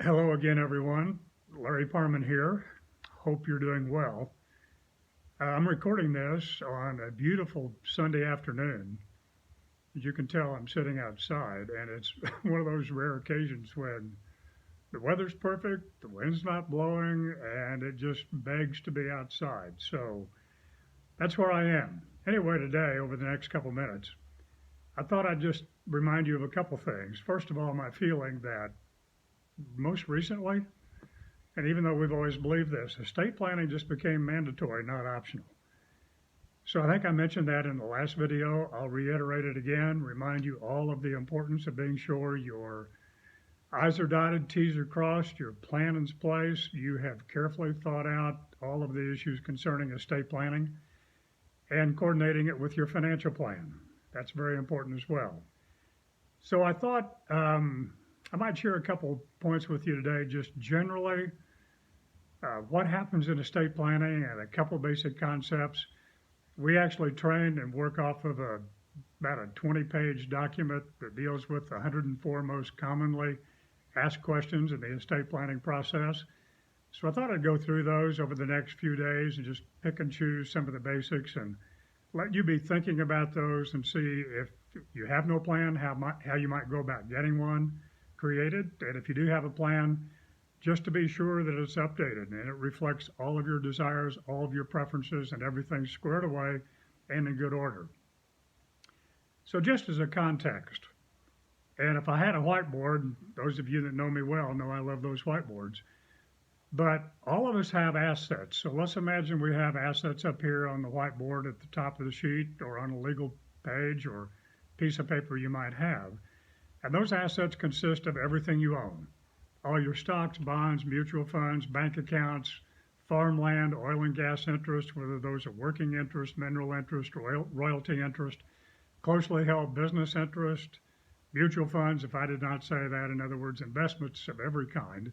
Hello again, everyone. Larry Parman here. Hope you're doing well. I'm recording this on a beautiful Sunday afternoon. As you can tell, I'm sitting outside, and it's one of those rare occasions when the weather's perfect, the wind's not blowing, and it just begs to be outside. So that's where I am. Anyway, today, over the next couple minutes, I thought I'd just remind you of a couple things. First of all, my feeling that most recently, and even though we've always believed this, estate planning just became mandatory, not optional. So I think I mentioned that in the last video. I'll reiterate it again, remind you all of the importance of being sure your I's are dotted, T's are crossed, your plan is in place, you have carefully thought out all of the issues concerning estate planning and coordinating it with your financial plan. That's very important as well. So I thought I might share a couple points with you today, just generally what happens in estate planning and a couple basic concepts. We actually train and work off of about a 20-page document that deals with the 104 most commonly asked questions in the estate planning process. So I thought I'd go through those over the next few days and just pick and choose some of the basics and let you be thinking about those and see if you have no plan, how you might go about getting one created. And if you do have a plan, just to be sure that it's updated and it reflects all of your desires, all of your preferences, and everything's squared away and in good order. So just as a context, and if I had a whiteboard, those of you that know me well know I love those whiteboards, but all of us have assets. So let's imagine we have assets up here on the whiteboard at the top of the sheet or on a legal page or piece of paper you might have. And those assets consist of everything you own. All your stocks, bonds, mutual funds, bank accounts, farmland, oil and gas interest, whether those are working interest, mineral interest, royalty interest, closely held business interest, mutual funds, if I did not say that, in other words, investments of every kind.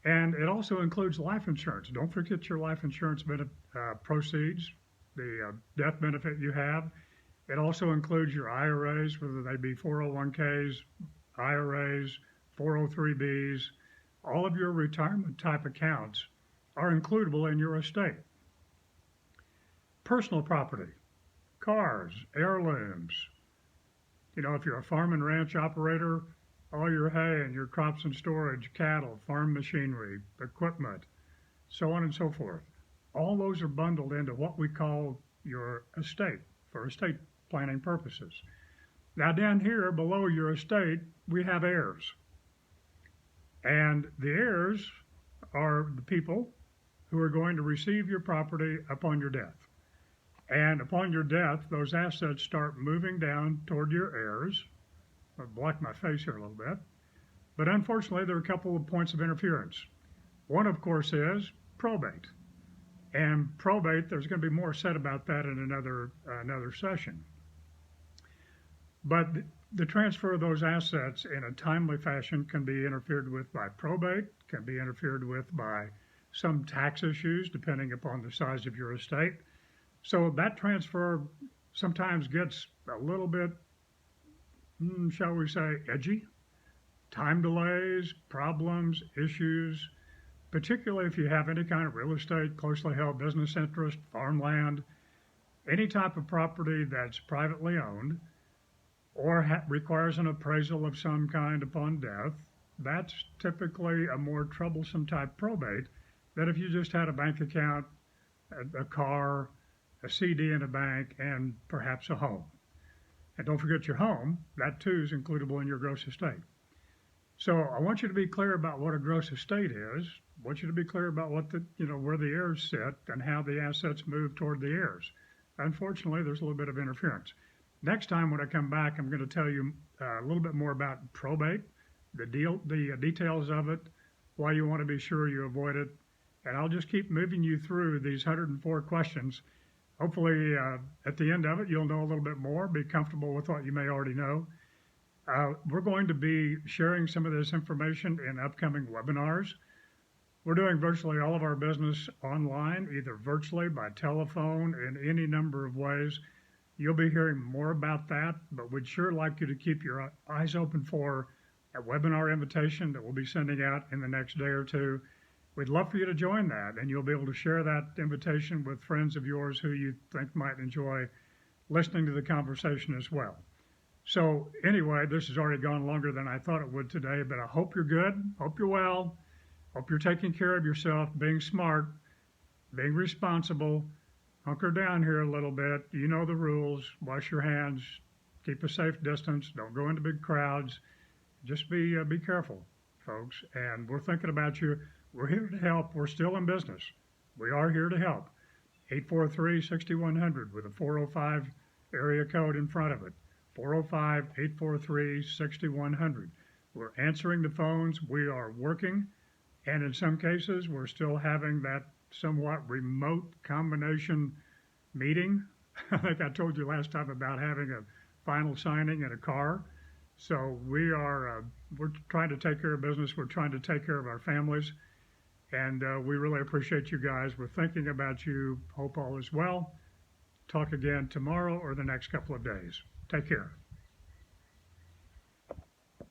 And it also includes life insurance. Don't forget your life insurance proceeds, the death benefit you have. It also includes your IRAs, whether they be 401ks, IRAs, 403bs. All of your retirement type accounts are includable in your estate. Personal property, cars, heirlooms. You know, if you're a farm and ranch operator, all your hay and your crops and storage, cattle, farm machinery, equipment, so on and so forth. All those are bundled into what we call your estate for estate planning purposes. Now down here below your estate, we have heirs. And the heirs are the people who are going to receive your property upon your death. And upon your death, those assets start moving down toward your heirs. I'll block my face here a little bit. But unfortunately, there are a couple of points of interference. One, of course, is probate. And probate, there's going to be more said about that in another session. But the transfer of those assets in a timely fashion can be interfered with by probate, can be interfered with by some tax issues, depending upon the size of your estate. So that transfer sometimes gets a little bit, shall we say, edgy. Time delays, problems, issues, particularly if you have any kind of real estate, closely held business interest, farmland, any type of property that's privately owned or requires an appraisal of some kind upon death. That's typically a more troublesome type probate than if you just had a bank account, a car, a CD in a bank, and perhaps a home. And don't forget your home, that too is includable in your gross estate. So I want you to be clear about what a gross estate is. I want you to be clear about what where the heirs sit and how the assets move toward the heirs. Unfortunately, there's a little bit of interference. Next time when I come back, I'm going to tell you a little bit more about probate, the details of it, why you want to be sure you avoid it, and I'll just keep moving you through these 104 questions. Hopefully, at the end of it, you'll know a little bit more, be comfortable with what you may already know. We're going to be sharing some of this information in upcoming webinars. We're doing virtually all of our business online, either virtually, by telephone, in any number of ways. You'll be hearing more about that, but we'd sure like you to keep your eyes open for a webinar invitation that we'll be sending out in the next day or two. We'd love for you to join that, and you'll be able to share that invitation with friends of yours who you think might enjoy listening to the conversation as well. So anyway, this has already gone longer than I thought it would today, but I hope you're good, hope you're well, hope you're taking care of yourself, being smart, being responsible. Hunker down here a little bit. You know the rules. Wash your hands. Keep a safe distance. Don't go into big crowds. Just be careful, folks. And we're thinking about you. We're here to help. We're still in business. We are here to help. 843-6100 with a 405 area code in front of it. 405-843-6100. We're answering the phones. We are working. And in some cases, we're still having that somewhat remote combination meeting. I think I told you last time about having a final signing in a car. So we're trying to take care of business. We're trying to take care of our families. And we really appreciate you guys. We're thinking about you. Hope all is well. Talk again tomorrow or the next couple of days. Take care.